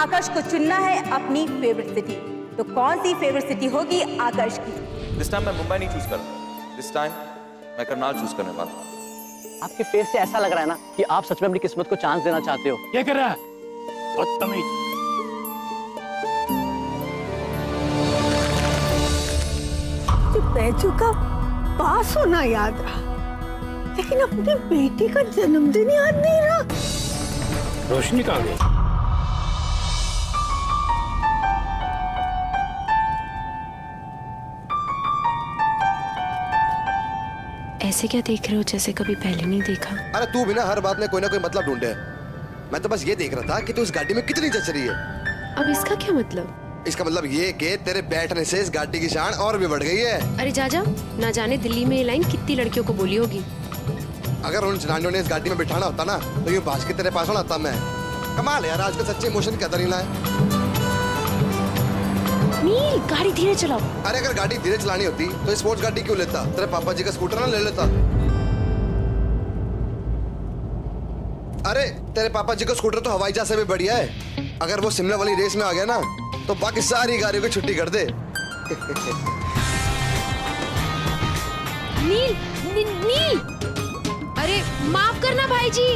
आकाश को चुनना है अपनी फेवरेट सिटी। तो कौन सी फेवरेट सिटी होगी आकाश की? दिस टाइम मैं मुंबई नहीं चूज कर रहा, दिस टाइम मैं करनाल चूज करने वाला हूँ। आपके फेस से ऐसा लग रहा है ना कि आप सच में अपनी किस्मत को चांस देना चाहते हो। क्या कर रहा है? बदतमीज। बैजू का पास होना याद रहा, लेकिन अपनी बेटी का जन्मदिन याद नहीं रहा। रोशनी कहाँ गई? ऐसे क्या देख रहे हो जैसे कभी पहले नहीं देखा? अरे तू भी ना हर बात में कोई ना कोई मतलब ढूंढे। मैं तो बस ये देख रहा था कि तू इस गाड़ी में कितनी जच रही है। अब इसका क्या मतलब? इसका मतलब ये कि तेरे बैठने से इस गाड़ी की शान और भी बढ़ गई है। अरे जा ना जाने दिल्ली में ये लाइन कितनी लड़कियों को बोली होगी। अगर उन जनानियों ने इस गाड़ी में बिठाना होता ना तो ये भाज के तेरे पास होना था। मैं कमाल है यार, आजकल सच्चे इमोशन की कदर ही ना है। नील गाड़ी धीरे चलाओ। अरे अगर गाड़ी धीरे चलानी होती तो स्पोर्ट्स गाड़ी क्यों लेता? तेरे पापा जी का स्कूटर ना ले लेता। अरे तेरे पापा जी का स्कूटर तो हवाई जहाज से भी बढ़िया है। अगर वो शिमला वाली रेस में आ गया ना तो बाकी सारी गाड़ियों की छुट्टी कर दे। नील नील, अरे माफ करना भाई जी,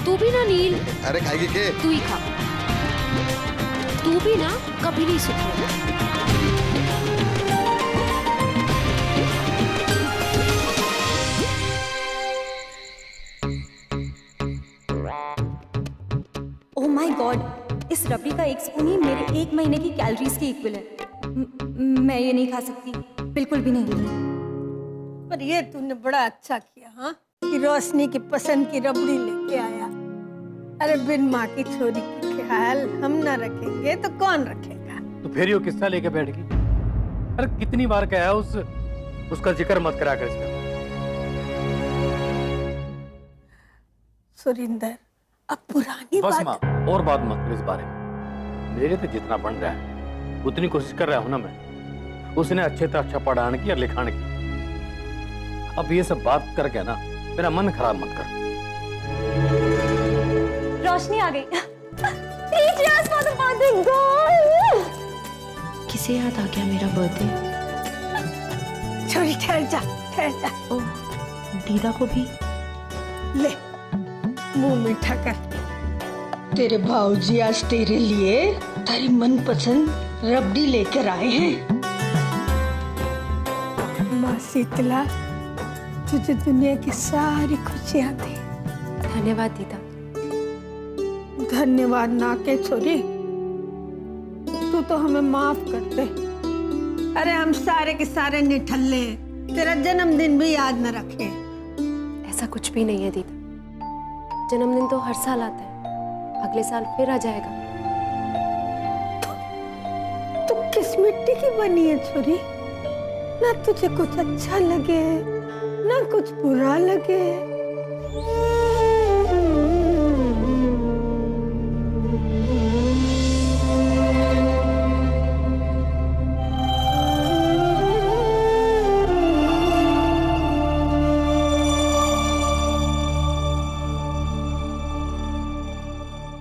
तू भी ना नील। अरे खाएगी के? तू ही खा, तू भी ना कभी नहीं सुधरेगा। ओह माय गॉड, इस रबड़ी का एक स्पून ही मेरे 1 महीने की कैलोरीज के इक्वल है। मैं ये नहीं खा सकती, बिल्कुल भी नहीं। पर ये तूने बड़ा अच्छा किया हाँ, कि रोशनी की पसंद की रबड़ी लेके आया। अरे बिन माँ की छोरी की ख्याल हम ना रखेंगे तो कौन रखेगा? तो फिर यो किस्सा लेके बैठ गई। अरे कितनी बार कहा उसका जिक्र मत करा कर इसका। सुरिंदर, अब पुरानी बस बात। माँ और बात मत कर इस बारे में। मेरे तो जितना बन रहा है उतनी कोशिश कर रहा हूं ना मैं। उसने अच्छे से अच्छा पढ़ाने की और लिखाने की। अब ये सब बात करके ना मेरा मन खराब मत कर। रोशनी आ गई। Cheers for the birthday girl! किसे याद आ गया मेरा बर्थडे? छोरी ठहर जा, ठहर जा। ओ दीदा को भी ले मुंह मीठा कर। तेरे भाऊजी आज तेरे लिए तेरी मनपसंद रबड़ी लेकर आए हैं। माँ शीतला तुझे दुनिया की सारी खुशियां दे। धन्यवाद दीदा। धन्यवाद ना के छोरी, तू तो हमें माफ कर दे। अरे हम सारे के सारे निठल्ले हैं, तेरा जन्मदिन भी याद न रखे। ऐसा कुछ भी नहीं है दीदा, जन्मदिन तो हर साल आता है, अगले साल फिर आ जाएगा। तू किस मिट्टी की बनी है छोरी? ना तुझे कुछ अच्छा लगे ना कुछ बुरा लगे।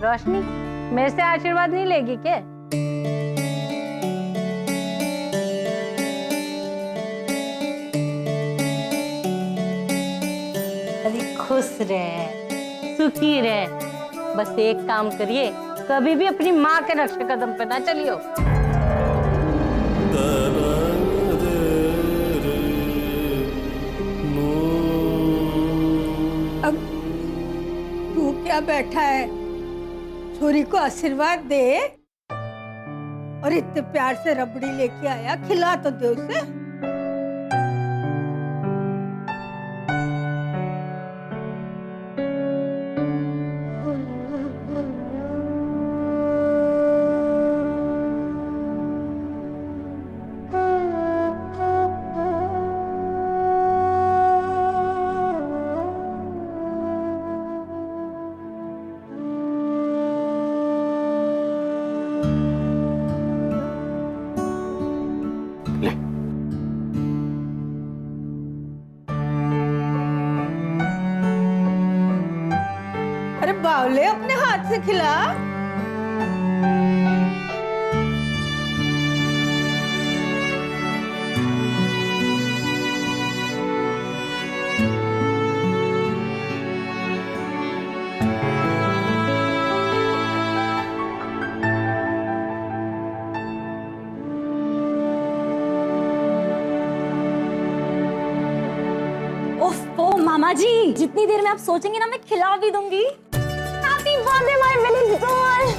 रोशनी, मेरे से आशीर्वाद नहीं लेगी क्या? अरे खुश रहे, सुखी रहे, बस एक काम करिए, कभी भी अपनी माँ के नक्शे कदम पे ना चलियो। अब तू क्या बैठा है? छोरी को आशीर्वाद दे। और इतने प्यार से रबड़ी लेके आया, खिला तो दे उसे। बावले अपने हाथ से खिला। मामा जी, जितनी देर में आप सोचेंगे ना मैं खिला भी दूंगी। Happy birthday my village girl.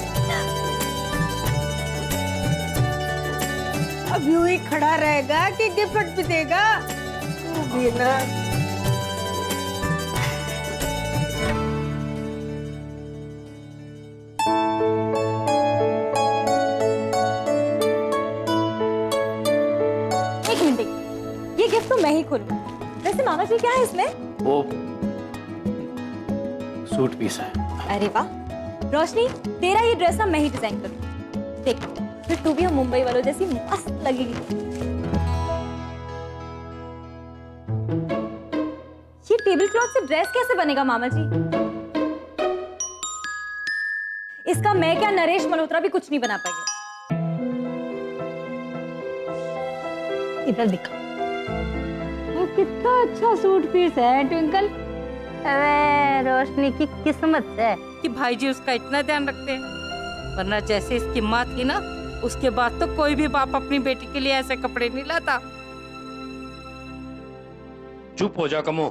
अब यूं ही खड़ा रहेगा कि गिफ्ट भी देगा? तू भी ना। एक मिनट, ये गिफ्ट तो मैं ही खोलूं। वैसे मामा जी क्या है इसमें? वो सूट पीस है। अरे वाह रोशनी, तेरा ये ड्रेस ना मैं ही डिजाइन करूँ। देख फिर तू भी हम मुंबई वालों जैसी मस्त लगेगी। ये टेबल क्लॉथ से ड्रेस कैसे बनेगा मामा जी? इसका मैं क्या नरेश मल्होत्रा भी कुछ नहीं बना पाएगा। इधर दिखा, वो कितना अच्छा सूट पीस है ट्विंकल। अरे रोशनी की किस्मत है कि भाई जी उसका इतना ध्यान रखते हैं, वरना जैसे इसकी माँ थी ना, उसके बाद तो कोई भी बाप अपनी बेटी के लिए ऐसे कपड़े नहीं लाता। चुप हो जा कमो,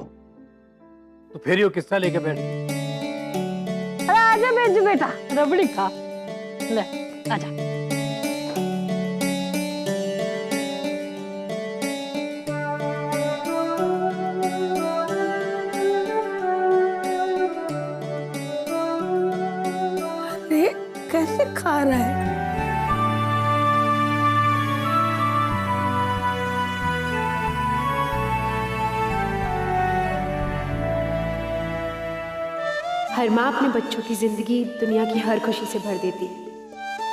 तो फिर यो किस्सा लेके बैठ। अरे आजा बेजू बेटा, रबड़ी खा ले, आजा। अरे कैसे खा रहा है? हर माँ अपने बच्चों की जिंदगी दुनिया की हर खुशी से भर देती है।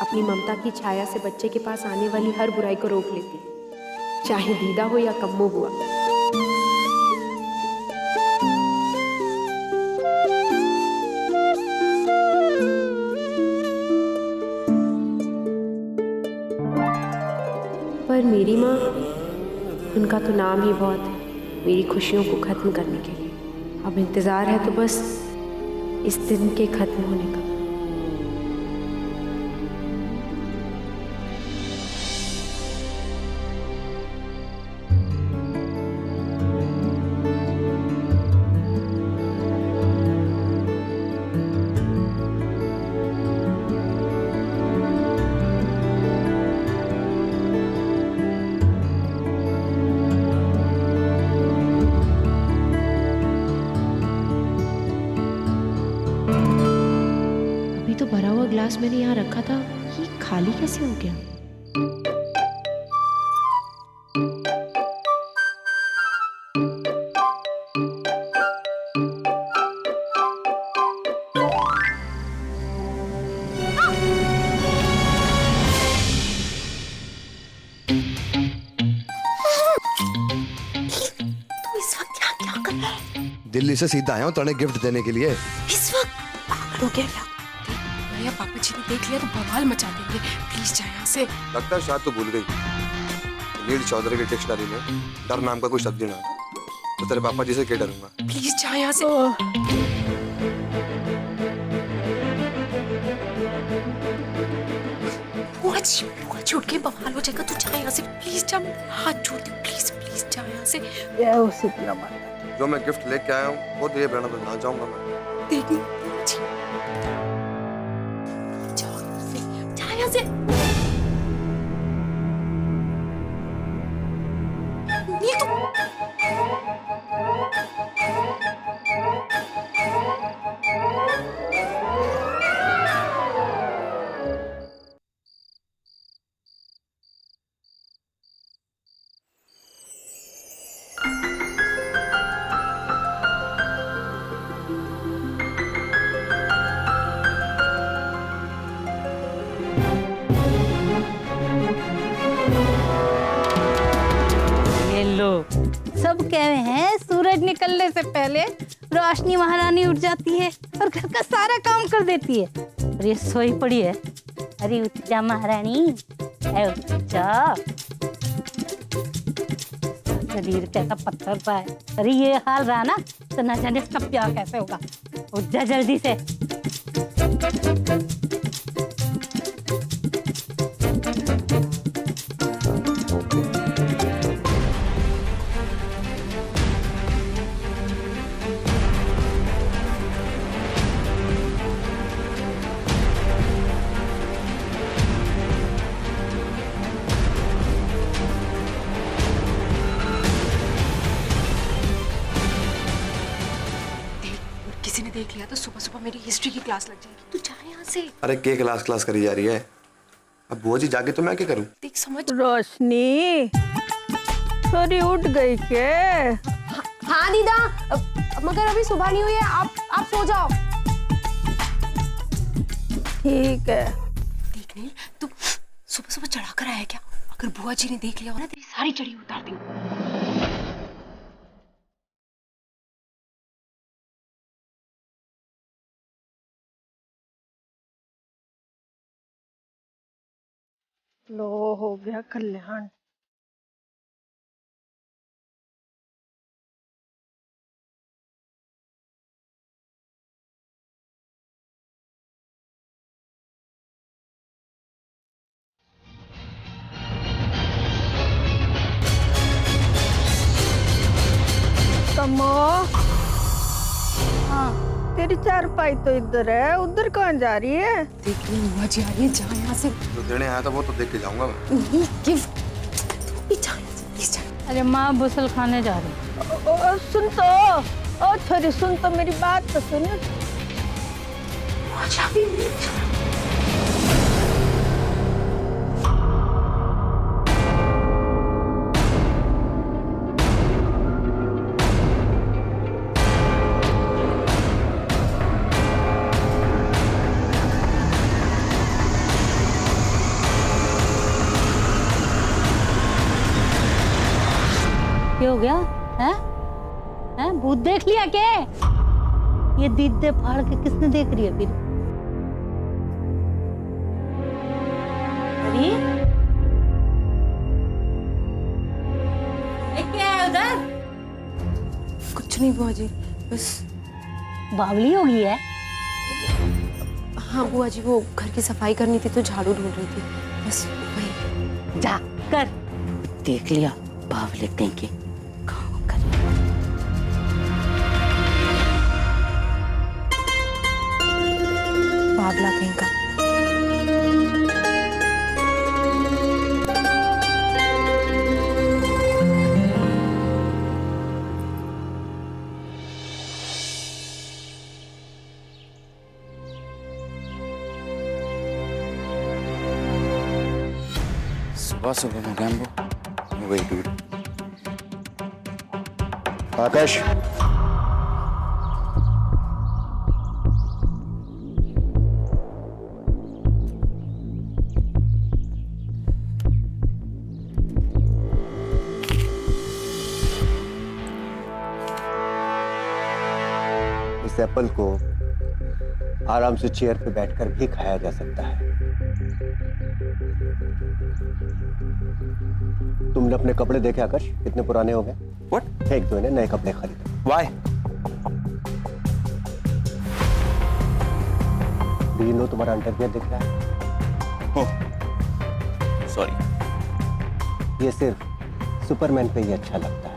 अपनी ममता की छाया से बच्चे के पास आने वाली हर बुराई को रोक लेती है, चाहे दीदा हो या कम्मो हुआ। पर मेरी माँ, उनका तो नाम ही बहुत है मेरी खुशियों को खत्म करने के लिए। अब इंतजार है तो बस इस दिन के खत्म होने का। तो भरा हुआ ग्लास मैंने यहाँ रखा था, ये खाली कैसे हो गया? तू इस वक्त यहाँ क्या कर रहा है? दिल्ली से सीधा आया हूँ तुम्हें गिफ्ट देने के लिए। इस वक्त पागल हो गया क्या? भैया पापा जी ने देख लिया तो बवाल मचा देंगे, प्लीज जा यहाँ से। लगता है शायद तो भूल गई, नील चौधरी की डिक्शनरी में डर नाम का कोई शब्द ना, तो तेरे पापा जी से क्या डरूंगा? प्लीज जा यहाँ से। बुआ छूट के बवाल हो जाएगा, तू जा यहाँ से प्लीज जा, हाथ जोड़ती हूँ, प्लीज प्लीज जा यहाँ से। जो मैं गिफ्ट लेके आया हूँ वो दिए बिना तो ना जाऊंगा मैं। देखनी जा यहाँ से। ये तो सब कह रहे हैं सूरज निकलने से पहले रोशनी महारानी उठ जाती है और घर का सारा काम कर देती है, और ये सोई पड़ी है। अरे उठ जा महारानी, उठ जा। शरीर कैसा पत्थर सा है, अरे ये हाल रहा ना तो ना जाने इसका प्यार कैसे होगा। उठ जा जल्दी से। देख लिया तो सुबह सुबह मेरी हिस्ट्री की क्लास लग जाएगी। तू जा यहाँ से। अरे के क्लास क्लास करी जा रही है? अब बुआ जी जाके तो मैं क्या करूं? देख समझ। रोशनी छोरी उठ गई के? हाँ दीदा, मगर अभी सुबह नहीं हुई है, आप सो जाओ। ठीक है। देख नील, तू सुबह सुबह चढ़ा कर आया क्या? अगर बुआ जी ने देख लिया हो ना, तेरी सारी चढ़ी उतार दी। लो हो गया कल्याण। कमो, हाँ तेरी चारपाई तो इधर है, उधर कहाँ जा रही है? देख ली बुआ जी आ रही है, जा यहाँ से। जो देने आया था वो तो देख के जाऊंगा मैं। नहीं गिफ्ट, तू भी जा यहाँ से प्लीज जा। अरे माँ बुसल खाने जा रही। सुन तो, ओ छोरी सुन तो, मेरी बात तो सुन। बुआ जी अभी नहीं। क्या हो गया? हैं? हैं? भूत देख लिया क्या? ये दीदे फाड़ के किसने देख रही है फिर? अरे ये क्या है उधर? कुछ नहीं बुआ जी, बस। बावली हो गई है? हाँ बुआ जी, वो घर की सफाई करनी थी तो झाड़ू ढूंढ रही थी, बस वही। जा कर। देख लिया बावले कहीं के। बावला कहीं का। सुबह सुबह मोगैम्बो, वेट डूड। आकाश, इस एप्पल को आराम से चेयर पे बैठकर भी खाया जा सकता है। तुमने अपने कपड़े देखे आकाश? कितने पुराने हो गए? What? फेंक दो इन्हें, नए कपड़े खरीदो। Why? Do you know तुम्हारा अंडरवियर दिख रहा है? Oh, sorry. ये सिर्फ सुपरमैन पे ही अच्छा लगता है।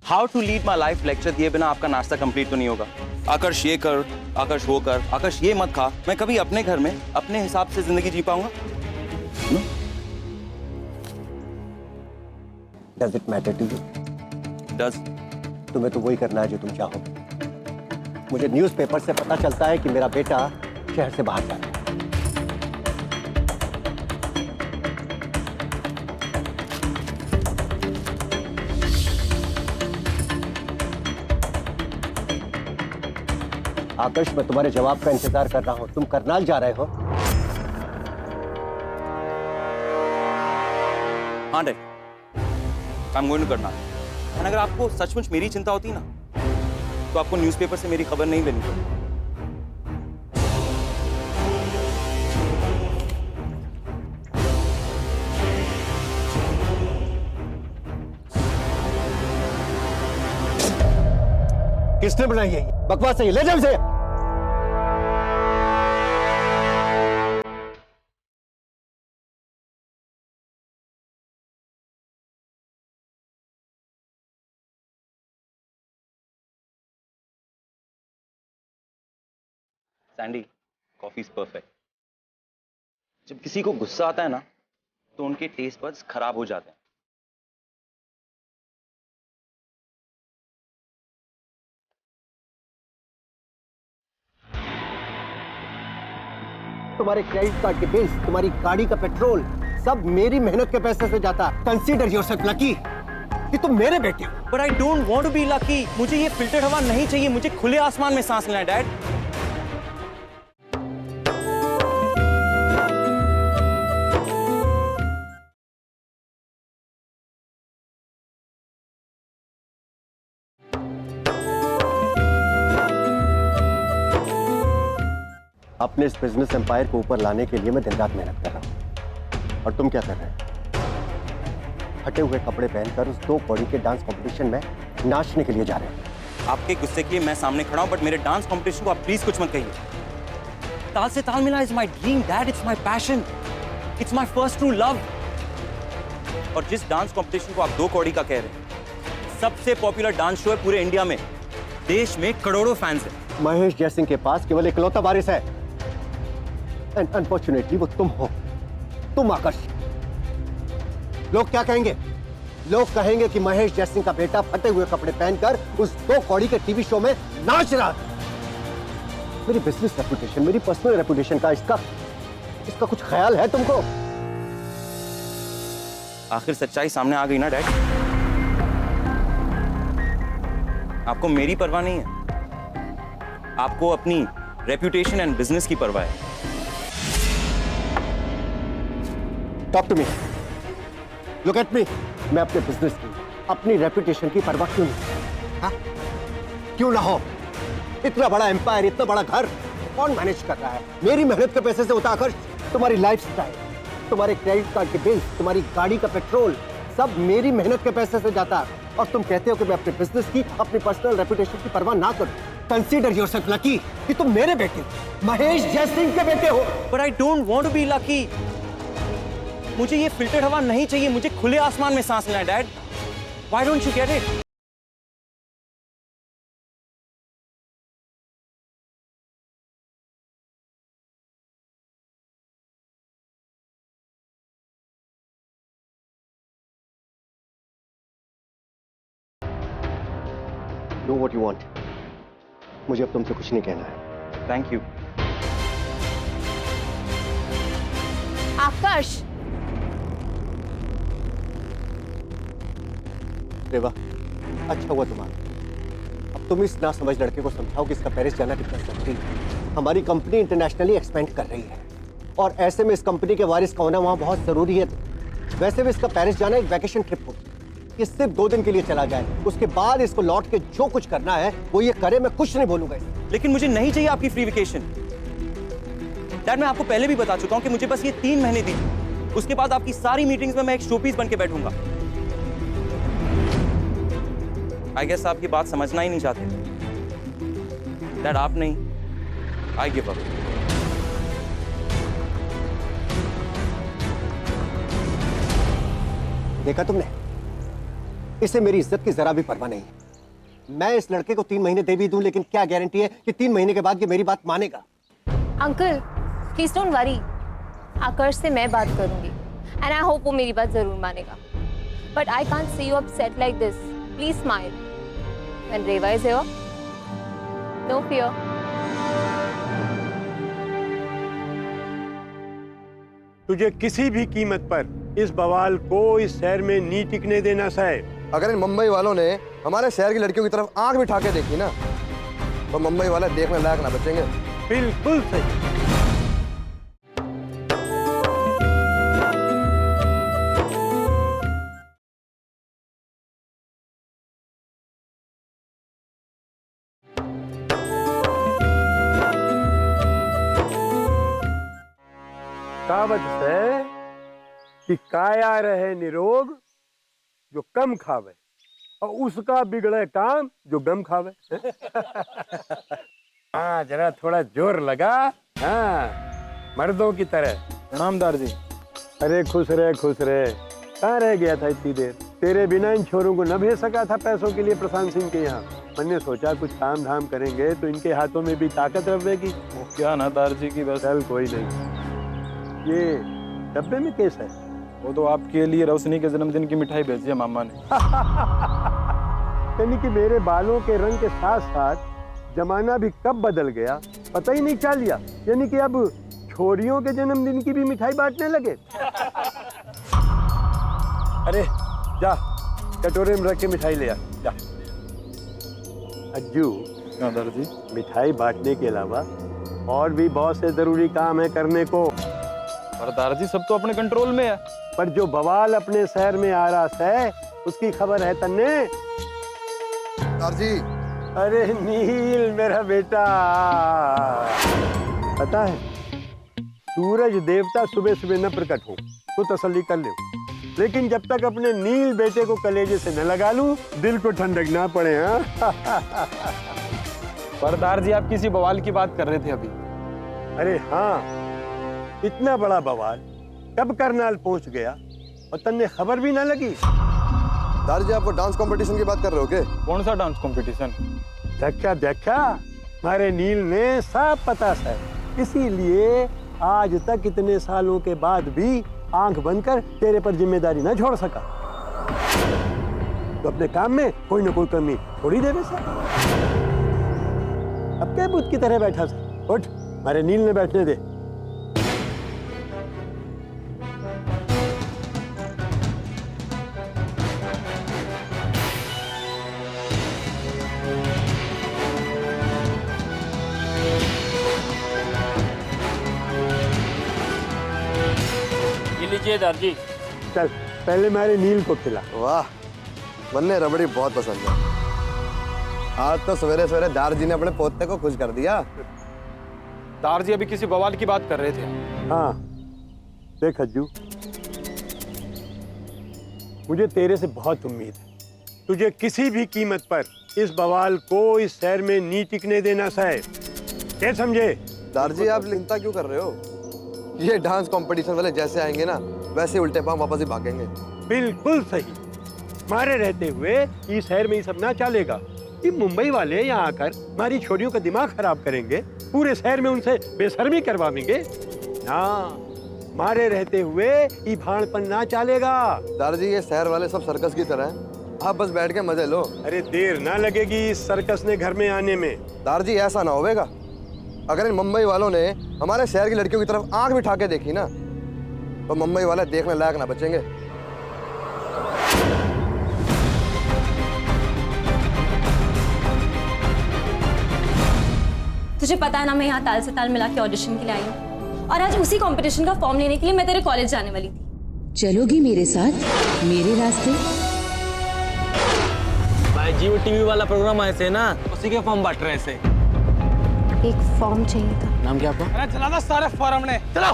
How to lead my life lecture दिए बिना आपका नाश्ता कंप्लीट तो नहीं होगा। आकर्ष ये कर, आकर्ष वो कर, आकर्ष ये मत खा। मैं कभी अपने घर में अपने हिसाब से जिंदगी जी पाऊंगा? Does it matter to you? Does? तुम्हें तो वही करना है जो तुम चाहोगे। मुझे न्यूज़पेपर से पता चलता है कि मेरा बेटा शहर से बाहर जा रहा है। आकाश, मैं तुम्हारे जवाब का इंतजार कर रहा हूं। तुम करनाल जा रहे हो? हाँ dad, I'm going to Karnal. और अगर आपको सचमुच मेरी चिंता होती ना, तो आपको न्यूज़पेपर से मेरी खबर नहीं लेनी पड़ती। किसने बनाई है? बकवास है, ले जाओ इसे। Sandy, coffee is perfect. जब किसी को गुस्सा आता है ना, तो उनके टेस्ट बड्स खराब हो जाते हैं। तुम्हारे क्रेडिट कार्ड के बिल्स, तुम्हारी गाड़ी का पेट्रोल सब मेरी मेहनत के पैसे से जाता। कंसीडर योरसेल्फ लकी कि तुम मेरे बेटे हो। But I don't want to be lucky. मुझे ये फिल्टर्ड हवा नहीं चाहिए, मुझे खुले आसमान में सांस लेना है डैड। अपने इस बिजनेस एम्पायर को ऊपर लाने के लिए मैं दिन रात मेहनत कर रहा हूं, और तुम क्या कर रहे हो? फटे हुए कपड़े पहनकर उस 2 कौड़ी के डांस कंपटीशन में नाचने के लिए जा रहे हो। आपके गुस्से के लिए मैं सामने खड़ा हूं, बट मेरे डांस कंपटीशन को आप प्लीज कुछ मत कहिए। ताल से ताल मिला is my dream dad, it's my passion, it's my first true love. और जिस डांस कंपटीशन को आप 2 कौड़ी का कह रहे हैं, सबसे पॉपुलर डांस शो है पूरे इंडिया में, देश में करोड़ों फैंस हैं। महेश जयसिंह के पास केवल इकलौता वारिस है, एंड अनफॉर्चुनेटली वो तुम हो, तुम आकर्ष। लोग क्या कहेंगे? लोग कहेंगे कि महेश जयसिंह का बेटा फटे हुए कपड़े पहनकर उस 2 कौड़ी के टीवी शो में नाच रहा था। मेरी बिजनेस रेपुटेशन, मेरी पर्सनल रेपुटेशन का इसका कुछ ख्याल है तुमको? आखिर सच्चाई सामने आ गई ना डैड। आपको मेरी परवाह नहीं है, आपको अपनी रेपुटेशन एंड बिजनेस की परवाह है। Talk to me, look at me. मैं अपने बिजनेस की, अपनी रेपुटेशन की परवाह क्यों नहीं? हाँ? क्यों ना हो? इतना बड़ा एम्पायर, इतना बड़ा घर कौन मैनेज कर रहा है? मेरी मेहनत के पैसे से उतार। तुम्हारी लाइफस्टाइल, तुम्हारे क्रेडिट कार्ड के बिल्स, तुम्हारी गाड़ी का पेट्रोल सब मेरी मेहनत के पैसे से जाता, और तुम कहते हो कि मैं अपने बिजनेस की, अपनी पर्सनल रेपुटेशन की परवाह ना करूं। कंसीडर योरसेल्फ लकी कि तुम मेरे बेटे हो, महेश जयसिंह के बेटे हो। But I don't want to be lucky. मुझे ये फिल्टर्ड हवा नहीं चाहिए, मुझे खुले आसमान में सांस लेना है dad. Why don't you get it? Do what you want. मुझे अब तुमसे कुछ नहीं कहना है। Thank you. आकाश, रेवा, अच्छा हुआ तुम्हारा। अब तुम इस नासमझ लड़के को समझाओ कि इसका पेरिस जाना कितना जरूरी है। हमारी कंपनी इंटरनेशनली एक्सपेंड कर रही है, और ऐसे में इस कंपनी के वारिस का होना वहां बहुत जरूरी है। वैसे भी इसका पेरिस जाना एक वैकेशन ट्रिप होगी, ये सिर्फ 2 दिन के लिए चला जाए, उसके बाद इसको लौट के जो कुछ करना है वो ये करे, मैं कुछ नहीं बोलूंगा। लेकिन मुझे नहीं चाहिए आपकी फ्री वेकेशन डैड। मैं आपको पहले भी बता चुका हूं कि मुझे बस ये 3 महीने दीजिए, उसके बाद आपकी सारी मीटिंग्स में मैं एक शोपीस बन के बैठूंगा। आई गेस आपकी बात समझना ही नहीं चाहते डैड। आप नहीं, आई गिव अप। देखा तुमने, इसे मेरी इज्जत की जरा भी परवाह नहीं है। मैं इस लड़के को 3 महीने दे भी दूं, लेकिन क्या गारंटी है कि 3 महीने के बाद ये मेरी बात मानेगा? अंकल प्लीज डोंट वरी, आकर्ष से मैं बात करूंगी, एंड आई होप वो मेरी बात जरूर मानेगा। But I can't see you upset like this. Please smile when Reva is here. No fear. तुझे किसी भी कीमत पर इस बवाल को इस शहर में नहीं टिकने देना साहब। अगर इन मुंबई वालों ने हमारे शहर की लड़कियों की तरफ आंख भी उठा के देखी ना, तो मुंबई वाले देखने लायक ना बचेंगे। बिल्कुल सही। कहावत है कि काया रहे निरोग जो कम खावे, और उसका बिगड़े काम जो गम खावे। हाँ, जरा थोड़ा जोर लगा। हाँ, मर्दों की तरह। प्रणामदार जी। अरे खुश रहे खुश रहे। कहाँ रह गया था इतनी देर? तेरे बिना इन छोरों को न भेज सका था पैसों के लिए प्रशांत सिंह के यहाँ। मैंने सोचा कुछ काम धाम करेंगे तो इनके हाथों में भी ताकत रहेगी। वो क्या ना दार जी की बस। चल कोई नहीं। ये डब्बे में केस है? वो तो आपके लिए रोशनी के जन्मदिन की मिठाई भेजी है मामा ने। यानी कि मेरे बालों के रंग के साथ साथ जमाना भी कब बदल गया पता ही नहीं चल लिया। यानी कि अब छोरियों के जन्मदिन की भी मिठाई बांटने लगे। अरे जा कटोरे में रख के मिठाई ले आ जा। अज्जू दादाजी, मिठाई बांटने के अलावा और भी बहुत से जरूरी काम है करने को। और दादाजी सब तो अपने कंट्रोल में है। पर जो बवाल अपने शहर में आ रहा है उसकी खबर है तन्ने? दादाजी। अरे नील मेरा बेटा, पता है सूरज देवता सुबह सुबह न प्रकट हो तो तसल्ली कर ले, लेकिन जब तक अपने नील बेटे को कलेजे से न लगा लूं दिल को ठंडक ना पड़े। हाँ पर दादाजी आप किसी बवाल की बात कर रहे थे अभी। अरे हाँ, इतना बड़ा बवाल कब करनाल पहुंच गया और तन्ने खबर भी ना लगी। दादाजी आप वो डांस कंपटीशन की बात कर रहे हो क्या? कौन सा डांस कंपटीशन? देखा देखा, हमारे नील ने सब पता है, इसीलिए आज तक इतने सालों के बाद भी आंख बंद कर तेरे पर जिम्मेदारी न छोड़ सका। तो अपने काम में कोई न कोई कमी थोड़ी दे वैसे। अब क्या बुत की तरह बैठा था? उठ, हमारे नील ने बैठने दे। लीजिए दादाजी। चल पहले हमारे नील को खिला। वाह, मन्ने रबड़ी बहुत पसंद है। आज तो सवेरे सवेरे दादाजी ने अपने पोते को खुश कर दिया। दादाजी अभी किसी बवाल की बात कर रहे थे। हाँ देख अज्जू, मुझे तेरे से बहुत उम्मीद है। तुझे किसी भी कीमत पर इस बवाल को इस शहर में नहीं टिकने देना है, क्या समझे? दादाजी आप चिंता क्यों कर रहे हो? ये डांस कंपटीशन वाले जैसे आएंगे ना वैसे उल्टे पांव वापस ही भागेंगे। बिल्कुल सही। हमारे रहते हुए इस शहर में ये सब ना चलेगा। ये मुंबई वाले यहाँ आकर हमारी छोरियों का दिमाग खराब करेंगे, पूरे शहर में उनसे बेशर्मी करवाएंगे ना। हमारे रहते हुए ये भाड़पन ना चलेगा। दादाजी ये शहर वाले सब सर्कस की तरह हैं, आप बस बैठ के मजे लो। अरे देर ना लगेगी इस सर्कस ने घर में आने में। दादाजी ऐसा ना होगा, अगर इन मुंबई वालों ने हमारे शहर की लड़कियों की तरफ आंख भी उठा के देखी ना तो मुंबई वाले देखने लायक ना बचेंगे। तुझे पता है ना, मैं यहाँ ताल से ताल मिला के ऑडिशन के लिए आई हूँ और आज उसी कंपटीशन का फॉर्म लेने के लिए मैं तेरे कॉलेज जाने वाली थी। चलोगी मेरे साथ मेरे रास्ते? भाई जी वो टीवी वाला प्रोग्राम आए थे ना, उसी के फॉर्म बांट रहे थे। एक फॉर्म चाहिए था। नाम क्या आपका? अरे चला ना सारे फॉर्म ने। चलो